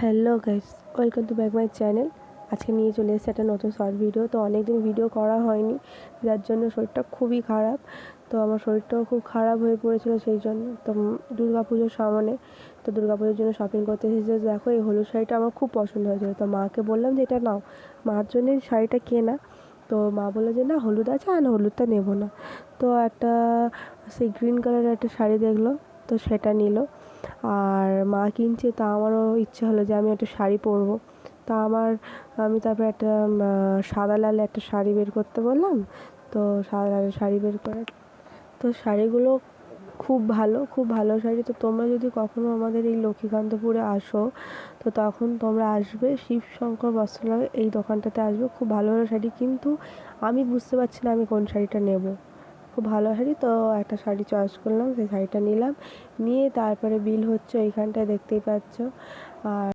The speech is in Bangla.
Hello guys, welcome to back my channel. আজকে নিয়ে চলে এসেছে একটা নতুন শর্ট ভিডিও। তো অনেকদিন ভিডিও করা হয়নি, যার জন্য শরীরটা খুবই খারাপ। তো আমার শরীরটাও খুব খারাপ হয়ে পড়েছিল সেই জন্য। তো দুর্গা পুজোর সামনে, তো দুর্গা পুজোর জন্য শপিং করতে এসেছে। দেখো, এই হলুদ শাড়িটা আমার খুব পছন্দ হয়েছিল। তো মাকে বললাম যে এটা নাও, মার জন্যই শাড়িটা কেনা। তো মা বললো যে না, হলুদ আছে, আর হলুদটা নেবো না। তো একটা সেই গ্রিন কালারের একটা শাড়ি দেখলো, তো সেটা নিল। আর মা কিনছে, তা আমারও ইচ্ছে হলো যে আমি একটা শাড়ি পরবো। তা আমি তারপরে একটা সাদা লাল একটা শাড়ি বের করতে বললাম। তো সাদা লালের শাড়ি বের করে, তো শাড়িগুলো খুব ভালো, খুব ভালো শাড়ি। তো তোমরা যদি কখনো আমাদের এই লক্ষ্মীকান্তপুরে আসো, তো তখন তোমরা আসবে শিবশঙ্কর বস্ত্রালয়, এই দোকানটাতে আসবে। খুব ভালো ভালো শাড়ি, কিন্তু আমি বুঝতে পারছি না আমি কোন শাড়িটা নেব। খুব ভালো শাড়ি। তো একটা শাড়ি চয়েস করলাম, সেই শাড়িটা নিলাম। নিয়ে তারপরে বিল হচ্ছে, ওইখানটায় দেখতেই পাচ্ছ। আর